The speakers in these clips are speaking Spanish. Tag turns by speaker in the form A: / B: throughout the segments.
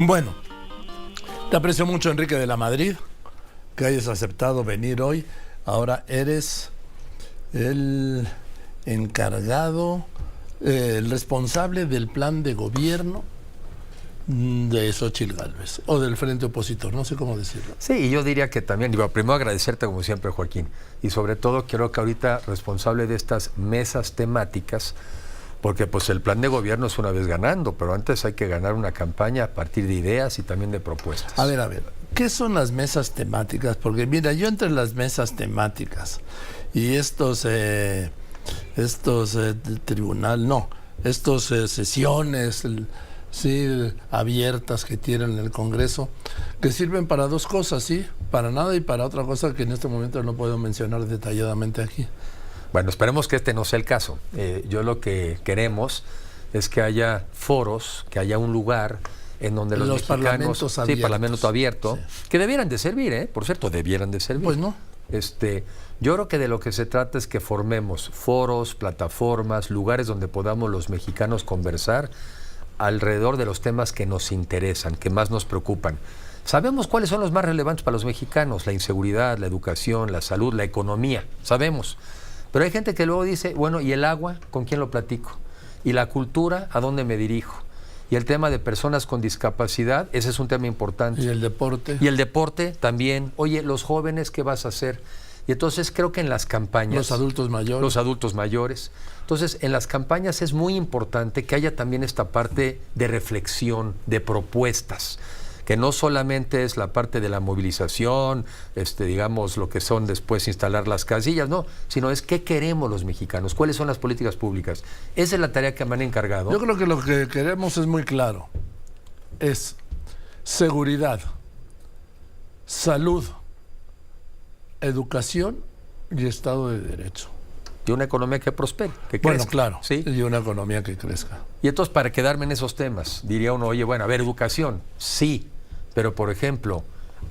A: Bueno, te aprecio mucho, Enrique de la Madrid, que hayas aceptado venir hoy. Ahora eres el encargado, el responsable del plan de gobierno de Xóchitl Gálvez, o del frente opositor, no sé cómo decirlo.
B: Sí, y yo diría que también, primero agradecerte como siempre, Joaquín, y sobre todo creo que ahorita responsable de estas mesas temáticas, porque pues el plan de gobierno es una vez ganando, pero antes hay que ganar una campaña a partir de ideas y también de propuestas.
A: A ver, ¿qué son las mesas temáticas? Porque mira, yo entre las mesas temáticas y estos sesiones sí, abiertas que tienen en el Congreso, que sirven para dos cosas, sí, para nada y para otra cosa que en este momento no puedo mencionar detalladamente aquí.
B: Bueno, esperemos que este no sea el caso. Yo lo que queremos es que haya foros, que haya un lugar en donde los mexicanos, parlamento abierto, sí, que debieran de servir, por cierto, debieran de servir.
A: Pues no.
B: Yo creo que de lo que se trata es que formemos foros, plataformas, lugares donde podamos los mexicanos conversar alrededor de los temas que nos interesan, que más nos preocupan. Sabemos cuáles son los más relevantes para los mexicanos: la inseguridad, la educación, la salud, la economía, sabemos. Pero hay gente que luego dice, bueno, ¿y el agua? ¿Con quién lo platico? ¿Y la cultura? ¿A dónde me dirijo? Y el tema de personas con discapacidad, ese es un tema importante.
A: ¿Y el deporte?
B: Y el deporte también. Oye, los jóvenes, ¿qué vas a hacer? Y entonces creo que en las campañas...
A: Los adultos mayores.
B: Los adultos mayores. Entonces, en las campañas es muy importante que haya también esta parte de reflexión, de propuestas, que no solamente es la parte de la movilización, digamos, lo que son después instalar las casillas, no, sino es qué queremos los mexicanos, cuáles son las políticas públicas. Esa es la tarea que me han encargado.
A: Yo creo que lo que queremos es muy claro. Es seguridad, salud, educación y Estado de Derecho.
B: Y una economía que prospere, que crezca.
A: Bueno, claro,
B: ¿sí?
A: Y una economía que crezca.
B: Y entonces, para quedarme en esos temas, diría uno, oye, bueno, a ver, educación, sí, pero por ejemplo,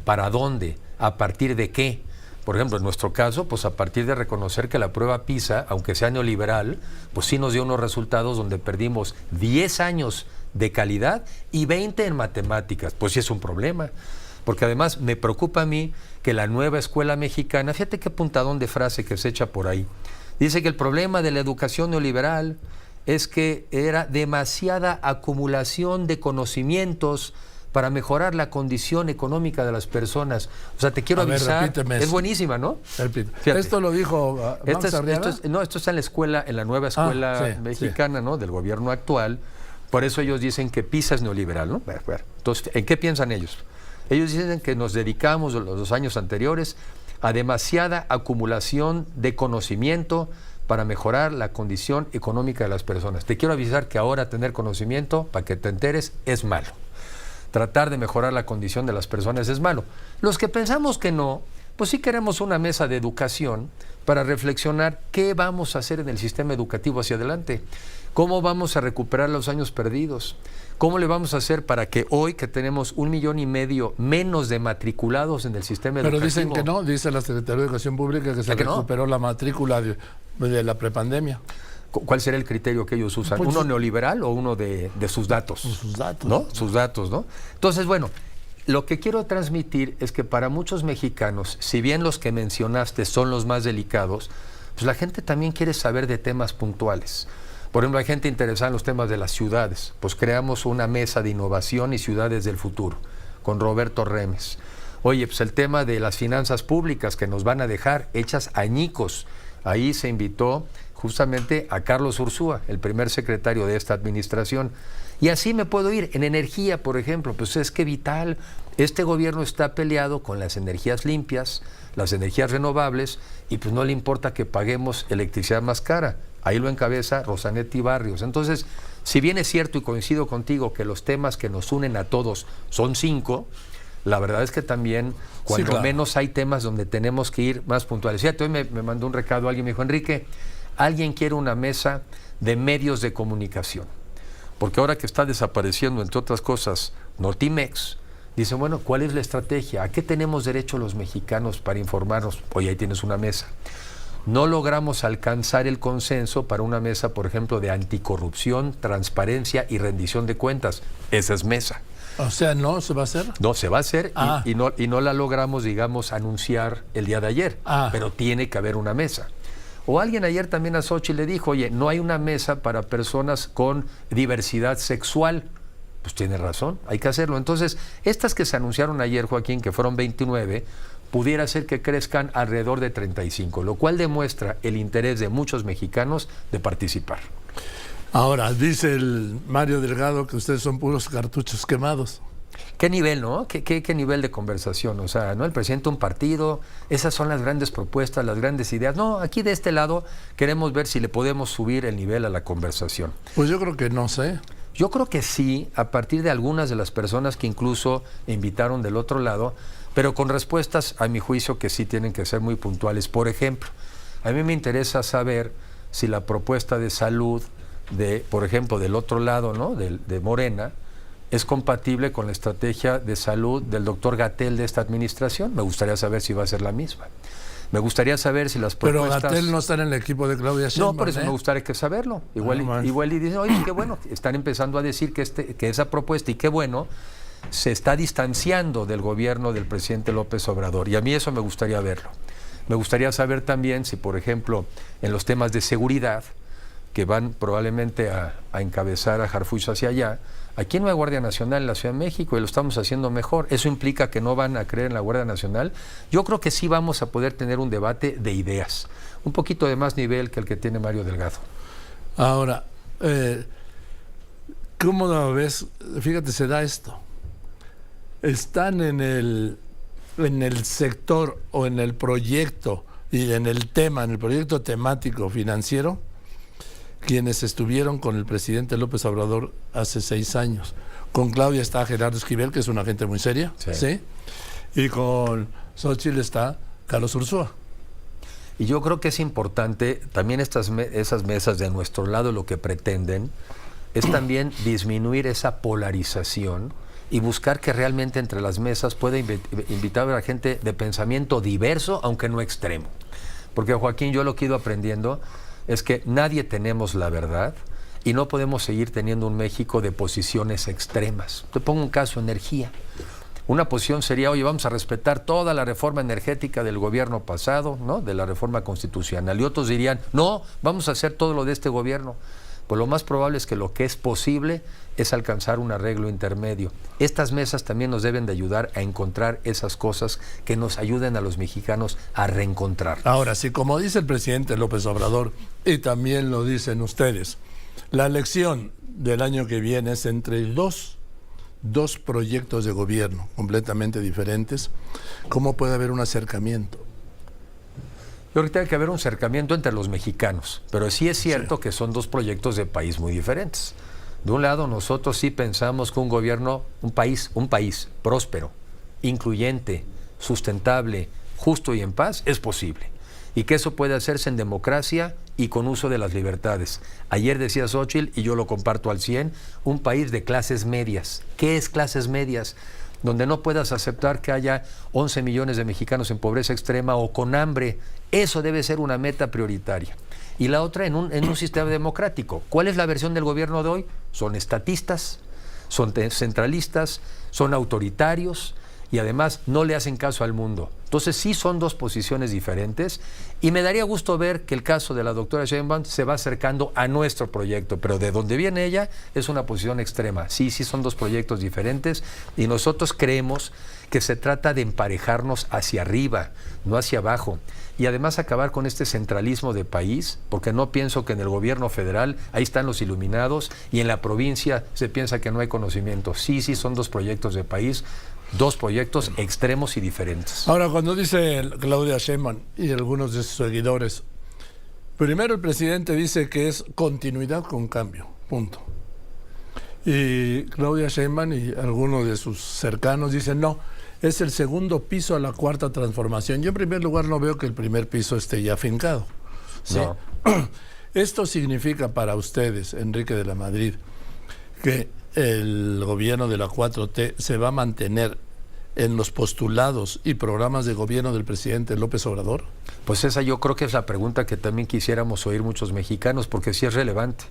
B: ¿para dónde? ¿A partir de qué? Por ejemplo, en nuestro caso, pues a partir de reconocer que la prueba PISA, aunque sea neoliberal, pues sí nos dio unos resultados donde perdimos 10 años de calidad y 20 en matemáticas. Pues sí es un problema, porque además me preocupa a mí que la nueva escuela mexicana, fíjate qué puntadón de frase que se echa por ahí, dice que el problema de la educación neoliberal es que era demasiada acumulación de conocimientos para mejorar la condición económica de las personas. O sea, te quiero avisar, es buenísima, ¿no?
A: Esto lo dijo
B: esto está en la escuela, en la nueva escuela mexicana, ¿no? Del gobierno actual. Por eso ellos dicen que PISA es neoliberal, ¿no? Entonces, ¿en qué piensan ellos? Ellos dicen que nos dedicamos los 2 años anteriores a demasiada acumulación de conocimiento para mejorar la condición económica de las personas. Te quiero avisar que ahora tener conocimiento, para que te enteres, es malo. Tratar de mejorar la condición de las personas es malo. Los que pensamos que no, pues sí queremos una mesa de educación para reflexionar qué vamos a hacer en el sistema educativo hacia adelante, cómo vamos a recuperar los años perdidos, cómo le vamos a hacer para que hoy, que tenemos 1,5 millones menos de matriculados en el sistema educativo...
A: Pero dicen que no, dice la Secretaría de Educación Pública que se recuperó la matrícula de la prepandemia.
B: ¿Cuál será el criterio que ellos usan?
A: Pues,
B: ¿uno neoliberal o uno de sus datos?
A: Sus datos.
B: ¿No? Sus datos, ¿no? Entonces, bueno, lo que quiero transmitir es que para muchos mexicanos, si bien los que mencionaste son los más delicados, pues la gente también quiere saber de temas puntuales. Por ejemplo, hay gente interesada en los temas de las ciudades. Pues creamos una mesa de innovación y ciudades del futuro con Roberto Remes. Oye, pues el tema de las finanzas públicas que nos van a dejar hechas añicos. Ahí se invitó justamente a Carlos Ursúa, el primer secretario de esta administración. Y así me puedo ir. En energía, por ejemplo, pues es que vital. Este gobierno está peleado con las energías limpias, las energías renovables, y pues no le importa que paguemos electricidad más cara. Ahí lo encabeza Rosanetti Barrios. Entonces, si bien es cierto y coincido contigo que los temas que nos unen a todos son 5, la verdad es que también, cuando menos hay temas donde tenemos que ir más puntuales. Fíjate, hoy me mandó un recado alguien, me dijo, Enrique, alguien quiere una mesa de medios de comunicación, porque ahora que está desapareciendo, entre otras cosas, Notimex, dicen, bueno, ¿cuál es la estrategia? ¿A qué tenemos derecho los mexicanos para informarnos? Oye, ahí tienes una mesa. No logramos alcanzar el consenso para una mesa, por ejemplo, de anticorrupción, transparencia y rendición de cuentas. Esa es mesa.
A: O sea, ¿no se va a hacer?
B: No, se va a hacer y no la logramos, digamos, anunciar el día de ayer, pero tiene que haber una mesa. O alguien ayer también a Xochitl le dijo, oye, no hay una mesa para personas con diversidad sexual. Pues tiene razón, hay que hacerlo. Entonces, estas que se anunciaron ayer, Joaquín, que fueron 29, pudiera ser que crezcan alrededor de 35, lo cual demuestra el interés de muchos mexicanos de participar.
A: Ahora, dice el Mario Delgado que ustedes son puros cartuchos quemados.
B: ¿Qué nivel, no? ¿Qué nivel de conversación? O sea, ¿no? El presidente de un partido, esas son las grandes propuestas, las grandes ideas. No, aquí de este lado queremos ver si le podemos subir el nivel a la conversación.
A: Pues yo creo que no sé.
B: Yo creo que sí, a partir de algunas de las personas que incluso invitaron del otro lado, pero con respuestas, a mi juicio, que sí tienen que ser muy puntuales. Por ejemplo, a mí me interesa saber si la propuesta de salud, por ejemplo, del otro lado, ¿no? de Morena, es compatible con la estrategia de salud del doctor Gatell de esta administración. Me gustaría saber si va a ser la misma. Me gustaría saber si las propuestas...
A: Pero Gatell no está en el equipo de Claudia Sheinbaum.
B: No, por eso me gustaría que saberlo. Igual y dicen, oye, qué bueno, están empezando a decir que esa propuesta, y qué bueno, se está distanciando del gobierno del presidente López Obrador. Y a mí eso me gustaría verlo. Me gustaría saber también si, por ejemplo, en los temas de seguridad, que van probablemente a encabezar a Harfuch hacia allá, aquí no hay Guardia Nacional en la Ciudad de México y lo estamos haciendo mejor. ¿Eso implica que no van a creer en la Guardia Nacional? Yo creo que sí vamos a poder tener un debate de ideas, un poquito de más nivel que el que tiene Mario Delgado.
A: Ahora, ¿cómo lo ves? Fíjate, se da esto. Están en el sector o en el proyecto y en el proyecto temático financiero, quienes estuvieron con el presidente López Obrador hace 6 años. Con Claudia está Gerardo Esquivel, que es una gente muy seria, ¿sí? Y con Xochitl está Carlos Ursúa.
B: Y yo creo que es importante, también esas mesas de nuestro lado lo que pretenden es también disminuir esa polarización y buscar que realmente entre las mesas pueda invitar a la gente de pensamiento diverso, aunque no extremo. Porque, Joaquín, yo lo que he ido aprendiendo es que nadie tenemos la verdad y no podemos seguir teniendo un México de posiciones extremas. Te pongo un caso, energía. Una posición sería, oye, vamos a respetar toda la reforma energética del gobierno pasado, ¿no? De la reforma constitucional. Y otros dirían, no, vamos a hacer todo lo de este gobierno. Pues lo más probable es que lo que es posible es alcanzar un arreglo intermedio. Estas mesas también nos deben de ayudar a encontrar esas cosas que nos ayuden a los mexicanos a reencontrar.
A: Ahora, si como dice el presidente López Obrador, y también lo dicen ustedes, la elección del año que viene es entre dos proyectos de gobierno completamente diferentes, ¿cómo puede haber un acercamiento?
B: Yo creo que tiene que haber un acercamiento entre los mexicanos, pero sí es cierto que son 2 proyectos de país muy diferentes. De un lado, nosotros sí pensamos que un país próspero, incluyente, sustentable, justo y en paz, es posible. Y que eso puede hacerse en democracia y con uso de las libertades. Ayer decía Xochitl, y yo lo comparto al 100, un país de clases medias. ¿Qué es clases medias? Donde no puedas aceptar que haya 11 millones de mexicanos en pobreza extrema o con hambre. Eso debe ser una meta prioritaria. Y la otra, en un sistema democrático. ¿Cuál es la versión del gobierno de hoy? Son estatistas, son centralistas, son autoritarios y además no le hacen caso al mundo. Entonces sí son 2 posiciones diferentes y me daría gusto ver que el caso de la doctora Sheinbaum se va acercando a nuestro proyecto, pero de donde viene ella es una posición extrema. Sí son 2 proyectos diferentes y nosotros creemos que se trata de emparejarnos hacia arriba, no hacia abajo. Y además acabar con este centralismo de país, porque no pienso que en el gobierno federal ahí están los iluminados y en la provincia se piensa que no hay conocimiento. Sí son 2 proyectos de país, 2 proyectos extremos y diferentes.
A: Ahora, cuando dice Claudia Sheinbaum y algunos de sus seguidores, primero el presidente dice que es continuidad con cambio, punto. Y Claudia Sheinbaum y algunos de sus cercanos dicen no, es el segundo piso a la 4ª transformación. Yo en primer lugar no veo que el primer piso esté ya afincado, ¿sí? No. Esto significa para ustedes, Enrique de la Madrid, que el gobierno de la 4T se va a mantener en los postulados y programas de gobierno del presidente López Obrador.
B: Pues esa yo creo que es la pregunta que también quisiéramos oír muchos mexicanos, porque sí es relevante.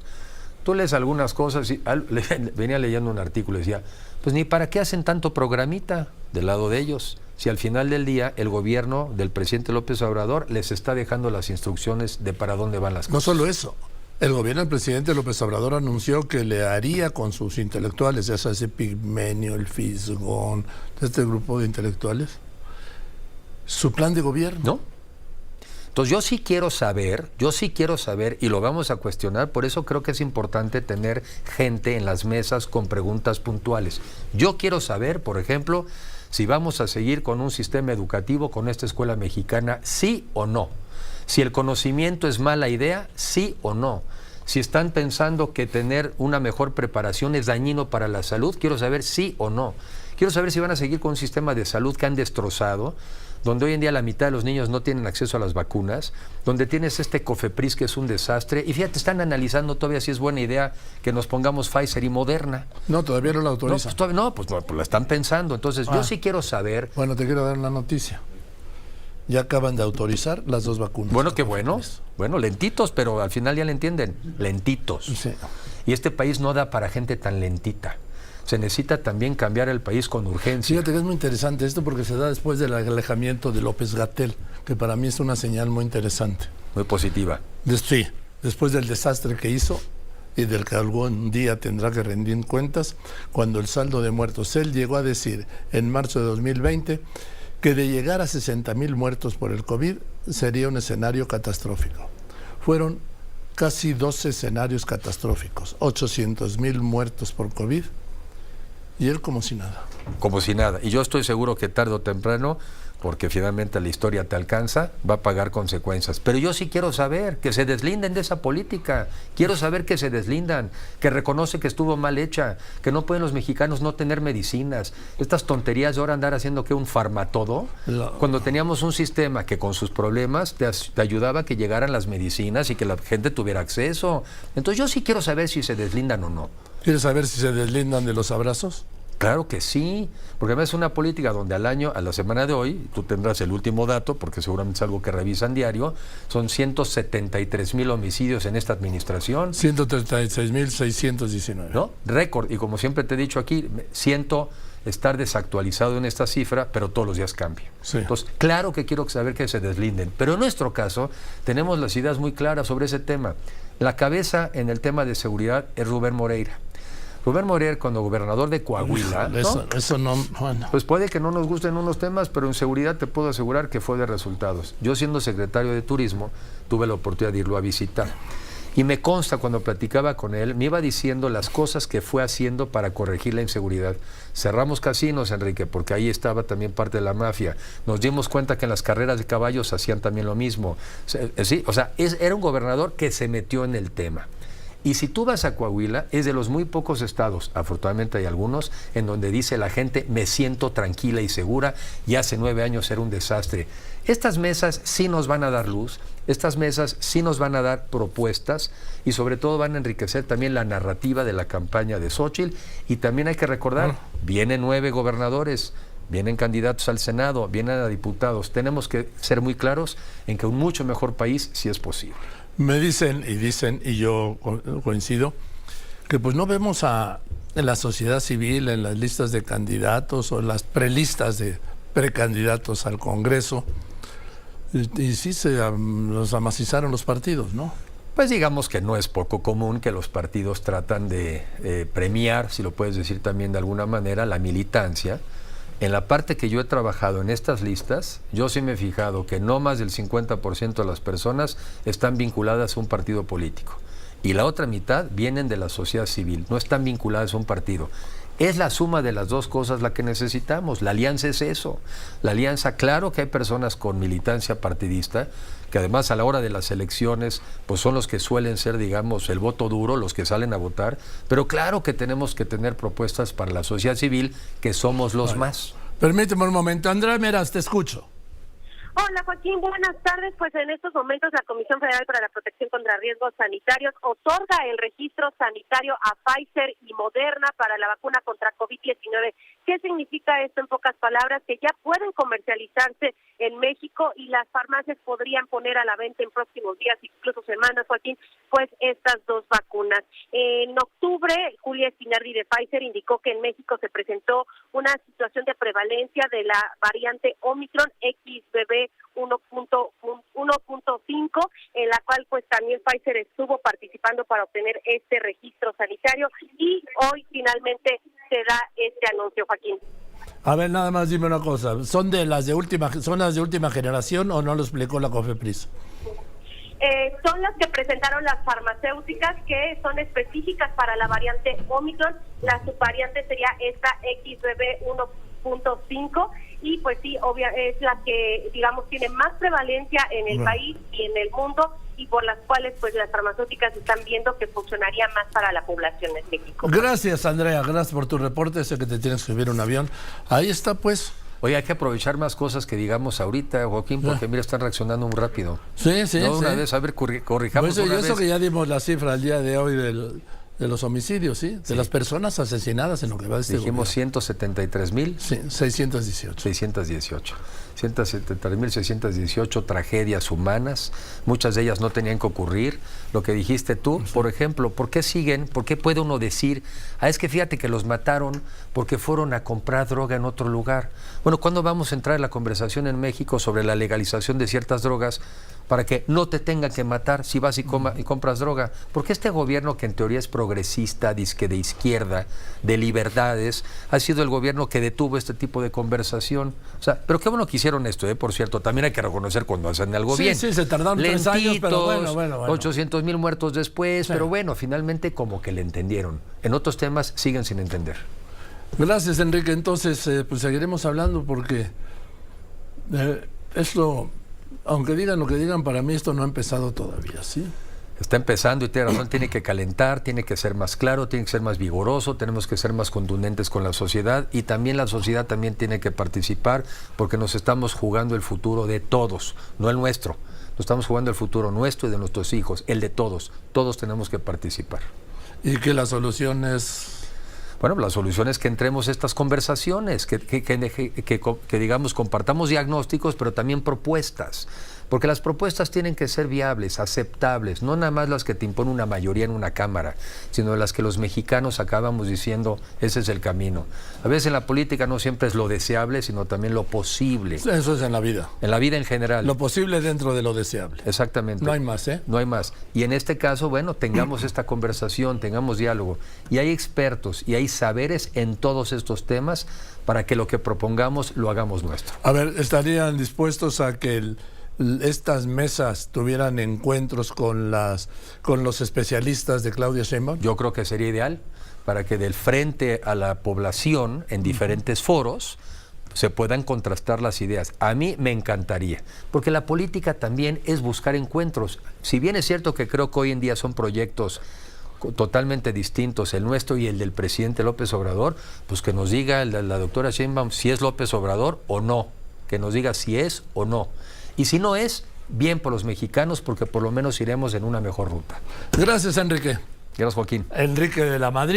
B: Tú lees algunas cosas y venía leyendo un artículo y decía, pues ni para qué hacen tanto programita del lado de ellos, si al final del día el gobierno del presidente López Obrador les está dejando las instrucciones de para dónde van las cosas.
A: No solo eso, el gobierno del presidente López Obrador anunció que le haría con sus intelectuales, ya sea ese Pigmenio, el Fisgón, este grupo de intelectuales, su plan de gobierno.
B: ¿No? Entonces yo sí quiero saber, y lo vamos a cuestionar, por eso creo que es importante tener gente en las mesas con preguntas puntuales. Yo quiero saber, por ejemplo, si vamos a seguir con un sistema educativo, con esta escuela mexicana, sí o no. Si el conocimiento es mala idea, sí o no. Si están pensando que tener una mejor preparación es dañino para la salud, quiero saber sí o no. Quiero saber si van a seguir con un sistema de salud que han destrozado, donde hoy en día la mitad de los niños no tienen acceso a las vacunas, donde tienes este COFEPRIS que es un desastre, y fíjate, están analizando todavía si es buena idea que nos pongamos Pfizer y Moderna.
A: No, todavía no la autorizan.
B: Pues la están pensando. Entonces yo sí quiero saber.
A: Bueno, te quiero dar una noticia. Ya acaban de autorizar las 2 vacunas.
B: Bueno, qué bueno. Bueno, lentitos, pero al final ya le entienden. Lentitos.
A: Sí.
B: Y este país no da para gente tan lentita. Se necesita también cambiar el país con urgencia.
A: Fíjate que es muy interesante esto porque se da después del alejamiento de López-Gatell, que para mí es una señal muy interesante.
B: Muy positiva.
A: Sí, después del desastre que hizo y del que algún día tendrá que rendir cuentas, cuando el saldo de muertos, él llegó a decir en marzo de 2020 que de llegar a 60,000 muertos por el COVID sería un escenario catastrófico. Fueron casi 12 escenarios catastróficos, 800,000 muertos por COVID, y él como si nada.
B: Como si nada. Y yo estoy seguro que tarde o temprano, porque finalmente la historia te alcanza, va a pagar consecuencias. Pero yo sí quiero saber que se deslinden de esa política. Quiero saber que se deslindan, que reconoce que estuvo mal hecha, que no pueden los mexicanos no tener medicinas. Estas tonterías de ahora andar haciendo que un farmatodo, cuando teníamos un sistema que con sus problemas te ayudaba a que llegaran las medicinas y que la gente tuviera acceso. Entonces yo sí quiero saber si se deslindan o no.
A: ¿Quieres saber si se deslindan de los abrazos?
B: Claro que sí, porque además es una política donde al año, a la semana de hoy, tú tendrás el último dato, porque seguramente es algo que revisan diario, son 173,000 homicidios en esta administración.
A: 136,619.
B: ¿No? Récord, y como siempre te he dicho aquí, siento estar desactualizado en esta cifra, pero todos los días cambia.
A: Sí.
B: Entonces, claro que quiero saber que se deslinden, pero en nuestro caso tenemos las ideas muy claras sobre ese tema. La cabeza en el tema de seguridad es Rubén Moreira. Rubén Moreira, cuando gobernador de Coahuila,
A: eso no, bueno.
B: Pues puede que no nos gusten unos temas, pero en seguridad te puedo asegurar que fue de resultados. Yo, siendo secretario de Turismo, tuve la oportunidad de irlo a visitar. Y me consta, cuando platicaba con él, me iba diciendo las cosas que fue haciendo para corregir la inseguridad. Cerramos casinos, Enrique, porque ahí estaba también parte de la mafia. Nos dimos cuenta que en las carreras de caballos hacían también lo mismo. Sí, o sea, era un gobernador que se metió en el tema. Y si tú vas a Coahuila, es de los muy pocos estados, afortunadamente hay algunos, en donde dice la gente, me siento tranquila y segura, y hace 9 años era un desastre. Estas mesas sí nos van a dar luz, estas mesas sí nos van a dar propuestas, y sobre todo van a enriquecer también la narrativa de la campaña de Xóchitl, y también hay que recordar, vienen 9 gobernadores, vienen candidatos al Senado, vienen a diputados. Tenemos que ser muy claros en que un mucho mejor país sí es posible.
A: Me dicen, y yo coincido, que pues no vemos en la sociedad civil, en las listas de candidatos o en las prelistas de precandidatos al Congreso, y sí los amacizaron los partidos, ¿no?
B: Pues digamos que no es poco común que los partidos tratan de premiar, si lo puedes decir también de alguna manera, la militancia. En la parte que yo he trabajado en estas listas, yo sí me he fijado que no más del 50% de las personas están vinculadas a un partido político. Y la otra mitad vienen de la sociedad civil, no están vinculadas a un partido. Es la suma de las dos cosas la que necesitamos. La alianza es eso. La alianza, claro que hay personas con militancia partidista, que además a la hora de las elecciones pues son los que suelen ser, digamos, el voto duro, los que salen a votar, pero claro que tenemos que tener propuestas para la sociedad civil, que somos los más.
A: Permíteme un momento, Andrea Meraz, te escucho.
C: Hola Joaquín, buenas tardes. Pues en estos momentos la Comisión Federal para la Protección contra Riesgos Sanitarios otorga el registro sanitario a Pfizer y Moderna para la vacuna contra COVID-19 ¿Qué significa esto en pocas palabras? Que ya pueden comercializarse en México y las farmacias podrían poner a la venta en próximos días, incluso semanas, Joaquín, pues estas dos vacunas. En octubre, Julia Spinardi de Pfizer indicó que en México se presentó una situación de prevalencia de la variante Omicron XBB 1.5, en la cual pues también Pfizer estuvo participando para obtener este registro sanitario y hoy finalmente se da este anuncio, Joaquín.
A: A ver, nada más dime una cosa, ¿son las de última generación o no lo explicó la COFEPRIS?
C: Son las que presentaron las farmacéuticas, que son específicas para la variante Omicron. La subvariante sería esta XBB 1.5 y pues sí, es la que, digamos, tiene más prevalencia en el país y en el mundo, y por las cuales pues las farmacéuticas están viendo que funcionaría más para la población en México.
A: Gracias, Andrea, gracias por tu reporte. Sé que te tienes que subir un avión. Ahí está, pues.
B: Oye, hay que aprovechar más cosas que digamos ahorita, Joaquín, porque mira, están reaccionando muy rápido.
A: Sí.
B: Una vez, a ver, corrijamos
A: pues
B: una vez.
A: Eso que ya dimos la cifra el día de hoy de los homicidios, ¿sí? De las personas asesinadas en lo que va de este
B: Dijimos
A: gobierno.
B: 173,000.
A: Sí, 618.
B: 173,618 tragedias humanas, muchas de ellas no tenían que ocurrir. Lo que dijiste tú, por ejemplo, ¿por qué puede uno decir, es que fíjate que los mataron porque fueron a comprar droga en otro lugar? Bueno, ¿cuándo vamos a entrar en la conversación en México sobre la legalización de ciertas drogas para que no te tengan que matar si vas y compras droga? Porque este gobierno, que en teoría es progresista, disque de izquierda, de libertades, ha sido el gobierno que detuvo este tipo de conversación. O sea, pero qué bueno que hicieron esto, por cierto. También hay que reconocer cuando hacen algo bien.
A: Sí, se tardaron 3 años, pero bueno.
B: 800,000 muertos después, pero bueno, finalmente como que le entendieron. En otros temas siguen sin entender.
A: Gracias, Enrique. Entonces, pues seguiremos hablando porque aunque digan lo que digan, para mí esto no ha empezado todavía, ¿sí?
B: Está empezando y tiene razón, tiene que calentar, tiene que ser más claro, tiene que ser más vigoroso, tenemos que ser más contundentes con la sociedad, y también la sociedad también tiene que participar, porque nos estamos jugando el futuro de todos, no el nuestro. Nos estamos jugando el futuro nuestro y de nuestros hijos, el de todos. Todos tenemos que participar.
A: ¿Y que la solución es?
B: Bueno, la solución es que entremos a estas conversaciones, que digamos, compartamos diagnósticos, pero también propuestas. Porque las propuestas tienen que ser viables, aceptables, no nada más las que te impone una mayoría en una Cámara, sino las que los mexicanos acabamos diciendo, ese es el camino. A veces en la política no siempre es lo deseable, sino también lo posible.
A: Eso es en la vida.
B: En la vida en general.
A: Lo posible dentro de lo deseable.
B: Exactamente.
A: No hay más, ¿eh?
B: No hay más. Y en este caso, bueno, tengamos esta conversación, tengamos diálogo. Y hay expertos y hay saberes en todos estos temas para que lo que propongamos lo hagamos nuestro.
A: A ver, ¿estarían dispuestos a que estas mesas tuvieran encuentros con los especialistas de Claudia Sheinbaum?
B: Yo creo que sería ideal para que del frente a la población, en diferentes foros, se puedan contrastar las ideas. A mí me encantaría, porque la política también es buscar encuentros. Si bien es cierto que creo que hoy en día son proyectos totalmente distintos, el nuestro y el del presidente López Obrador, pues que nos diga la doctora Sheinbaum si es López Obrador o no, que nos diga si es o no. Y si no es, bien por los mexicanos, porque por lo menos iremos en una mejor ruta.
A: Gracias, Enrique.
B: Gracias, Joaquín.
A: Enrique de la Madrid.